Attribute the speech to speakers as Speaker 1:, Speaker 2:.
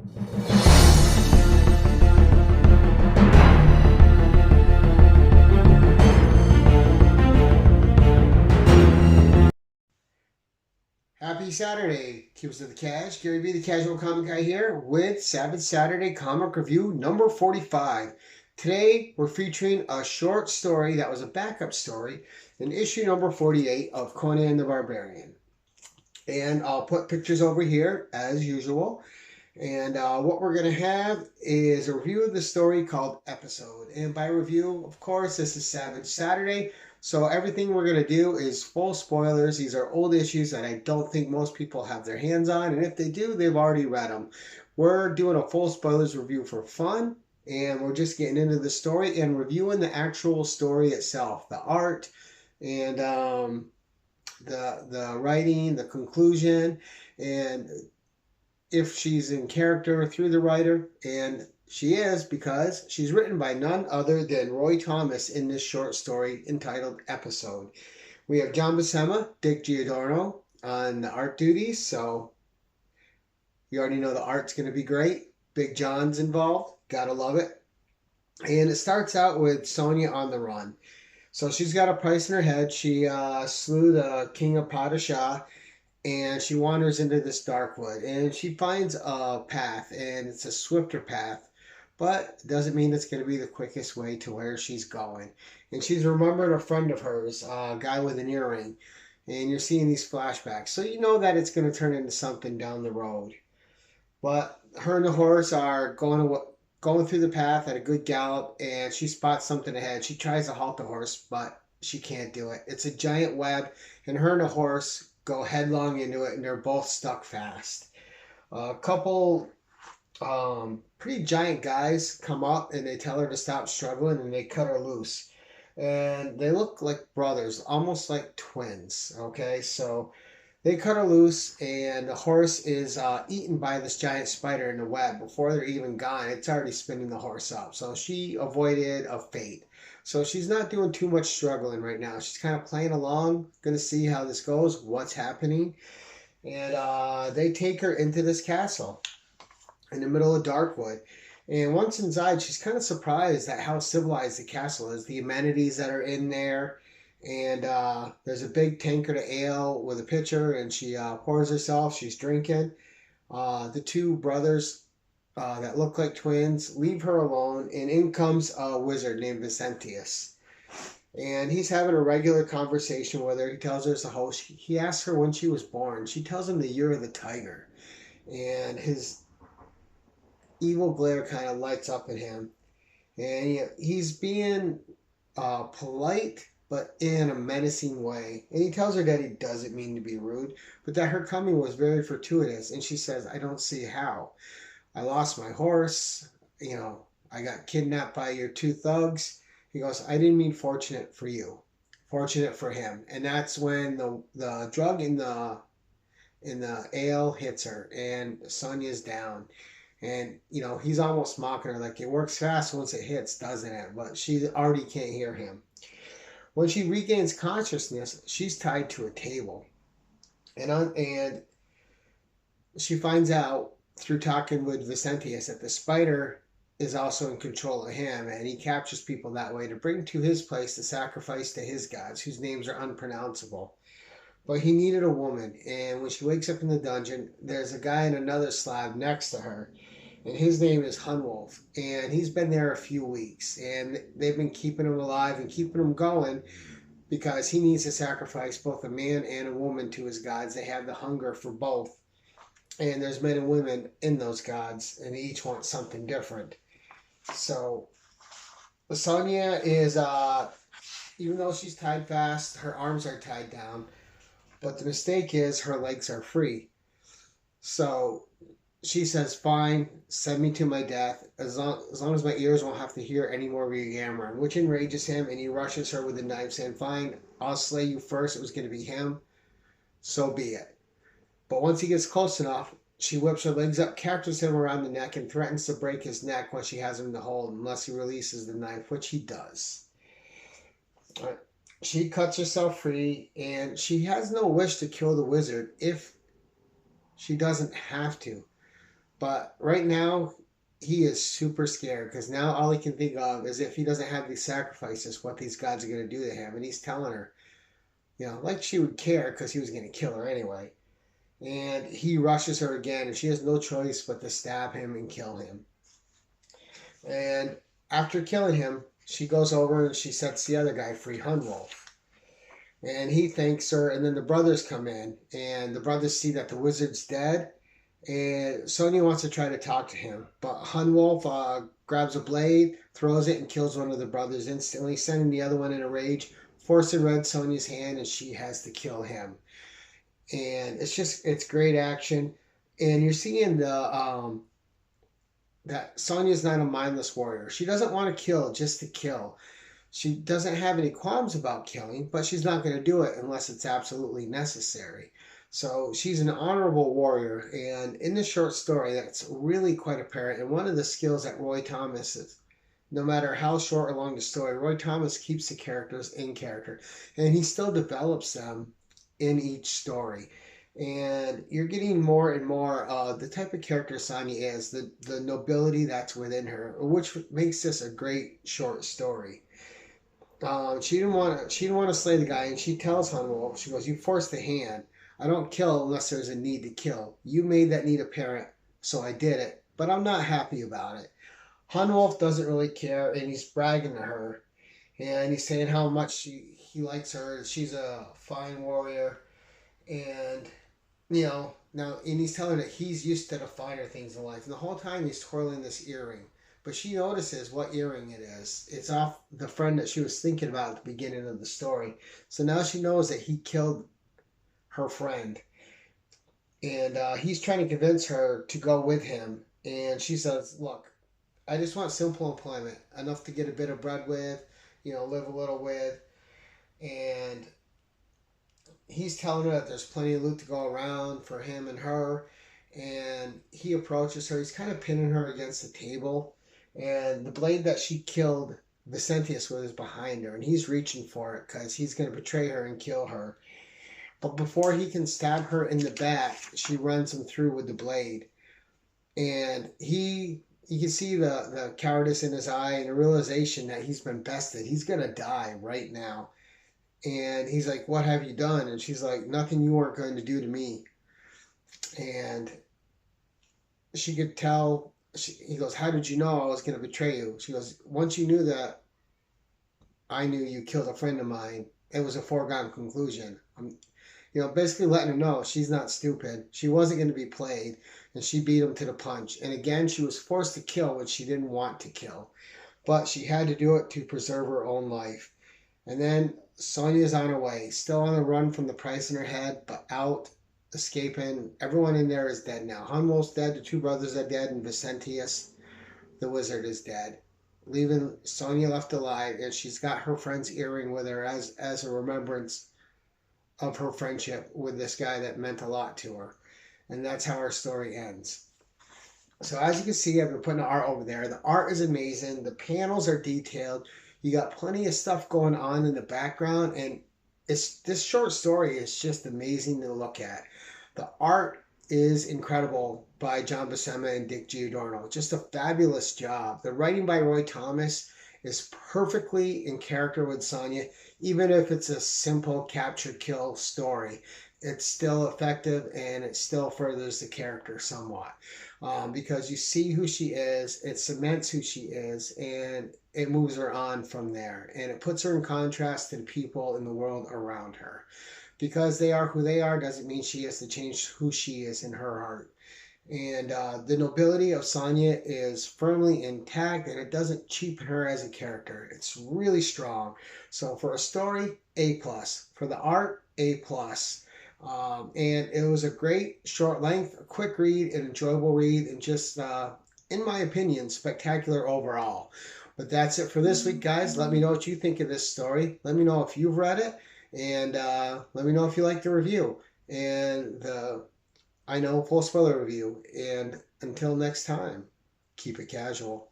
Speaker 1: Happy Saturday, Cubes of the Cash. Gary B, the Casual Comic Guy here with Sabbath Saturday Comic Review number 45. Today, we're featuring a short story that was a backup story in issue number 48 of Conan the Barbarian. And I'll put pictures over here as usual. And what we're going to have is a review of the story called Episode. And by review, of course, this is Savage Saturday. So everything we're going to do is full spoilers. These are old issues that I don't think most people have their hands on. And if they do, they've already read them. We're doing a full spoilers review for fun. And we're just getting into the story and reviewing the actual story itself. The art and the writing, the conclusion, and if she's in character through the writer, and she is because she's written by none other than Roy Thomas in this short story entitled Episode. We have John Buscema, Dick Giordano on the art duties, so you already know the art's going to be great. Big John's involved, gotta love it. And it starts out with Sonya on the run. So she's got a price in her head. She slew the king of Padishah, and she wanders into this dark wood, and she finds a path, and it's a swifter path, but it doesn't mean it's going to be the quickest way to where she's going. And she's remembered a friend of hers, a guy with an earring, and you're seeing these flashbacks, so you know that it's going to turn into something down the road. But her and the horse are going through the path at a good gallop, and she spots something ahead. She tries to halt the horse, but she can't do it. It's a giant web, and her and the horse go headlong into it, and they're both stuck fast. A couple pretty giant guys come up, and they tell her to stop struggling, and they cut her loose. And they look like brothers, almost like twins. Okay, so they cut her loose, and the horse is eaten by this giant spider in the web. Before they're even gone, it's already spinning the horse up. So she avoided a fate. So she's not doing too much struggling right now. She's kind of playing along, going to see how this goes, what's happening. And they take her into this castle in the middle of Darkwood. And once inside, she's kind of surprised at how civilized the castle is, the amenities that are in there. And there's a big tankard of ale with a pitcher, and she pours herself. She's drinking. The two brothers that look like twins leave her alone, and in comes a wizard named Vicentius. And he's having a regular conversation with her. He tells her as a host. He asks her when she was born. She tells him the year of the tiger. And his evil glare kind of lights up at him. And he's being polite, but in a menacing way. And he tells her that he doesn't mean to be rude, but that her coming was very fortuitous. And she says, I don't see how. I lost my horse. I got kidnapped by your two thugs. He goes, I didn't mean fortunate for you. Fortunate for him. And that's when the drug in the ale hits her, and Sonya's down. And, he's almost mocking her, like, it works fast once it hits, doesn't it? But she already can't hear him. When she regains consciousness, she's tied to a table. And she finds out through talking with Vicentius that the spider is also in control of him, and he captures people that way to bring to his place to sacrifice to his gods, whose names are unpronounceable. But he needed a woman, and when she wakes up in the dungeon, there's a guy in another slab next to her, and his name is Hunwolf, and he's been there a few weeks, and they've been keeping him alive and keeping him going because he needs to sacrifice both a man and a woman to his gods. They have the hunger for both, and there's men and women in those gods, and they each want something different. So Sonya is, even though she's tied fast, her arms are tied down, but the mistake is her legs are free. So she says, fine, send me to my death, as long as my ears won't have to hear any more of your yammering, which enrages him, and he rushes her with a knife, saying, fine, I'll slay you first. It was going to be him. So be it. But once he gets close enough, she whips her legs up, captures him around the neck, and threatens to break his neck when she has him in the hold, unless he releases the knife, which he does. She cuts herself free, and she has no wish to kill the wizard if she doesn't have to. But right now, he is super scared because now all he can think of is if he doesn't have these sacrifices, what these gods are going to do to him. And he's telling her, like she would care because he was going to kill her anyway. And he rushes her again, and she has no choice but to stab him and kill him. And after killing him, she goes over and she sets the other guy free, Hunwolf. And he thanks her, and then the brothers come in, and the brothers see that the wizard's dead, and Sonya wants to try to talk to him, but Hunwolf grabs a blade, throws it, and kills one of the brothers instantly, sending the other one in a rage, forcing Red Sonya's hand, and she has to kill him. And it's great action, and you're seeing that Sonya's not a mindless warrior. She doesn't want to kill just to kill. She doesn't have any qualms about killing, but she's not going to do it unless it's absolutely necessary. So she's an honorable warrior, and in this short story, that's really quite apparent. And one of the skills that Roy Thomas is, no matter how short or long the story, Roy Thomas keeps the characters in character, and he still develops them in each story. And you're getting more and more the type of character Sonya is, the nobility that's within her, which makes this a great short story. She didn't want to slay the guy, and she tells Hunwolf, she goes, "You forced the hand. I don't kill unless there's a need to kill. You made that need apparent, so I did it, but I'm not happy about it." Hunwolf doesn't really care, and he's bragging to her, and he's saying how much he likes her. She's a fine warrior, and now, and he's telling her that he's used to the finer things in life. And the whole time he's twirling this earring. But she notices what earring it is. It's off the friend that she was thinking about at the beginning of the story. So now she knows that he killed her friend. And he's trying to convince her to go with him. And she says, "Look, I just want simple employment, enough to get a bit of bread with, live a little with." And he's telling her that there's plenty of loot to go around for him and her. And he approaches her. He's kind of pinning her against the table. And the blade that she killed Vicentius with is behind her. And he's reaching for it because he's going to betray her and kill her. But before he can stab her in the back, she runs him through with the blade. And you can see the cowardice in his eye and the realization that he's been bested. He's going to die right now. And he's like, "What have you done?" And she's like, "Nothing you weren't going to do to me." And she could tell. He goes, "How did you know I was going to betray you?" She goes, "Once you knew that I knew you killed a friend of mine, it was a foregone conclusion." Basically letting her know she's not stupid. She wasn't going to be played, and she beat him to the punch. And again, she was forced to kill when she didn't want to kill, but she had to do it to preserve her own life. And then Sonya's on her way, still on the run from the price in her head, but out, escaping. Everyone in there is dead now. Hunwolf's dead, the two brothers are dead, and Vicentius, the wizard, is dead. Leaving Sonya left alive, and she's got her friend's earring with her as a remembrance of her friendship with this guy that meant a lot to her. And that's how our story ends. So as you can see, I've been putting the art over there. The art is amazing. The panels are detailed. You got plenty of stuff going on in the background, and this short story is just amazing to look at. The art is incredible by John Buscema and Dick Giordano. Just a fabulous job. The writing by Roy Thomas is perfectly in character with Sonya, even if it's a simple capture kill story. It's still effective, and it still furthers the character somewhat. Because you see who she is, it cements who she is, and it moves her on from there. And it puts her in contrast to the people in the world around her. Because they are who they are doesn't mean she has to change who she is in her heart. And the nobility of Sonya is firmly intact, and it doesn't cheapen her as a character. It's really strong. So for a story, A+. For the art, A+. And it was a great short length, a quick read, an enjoyable read, and just, in my opinion, spectacular overall. But that's it for this week, guys. Let me know what you think of this story. Let me know if you've read it, and let me know if you like the review. And I know full spoiler review. And until next time, keep it casual.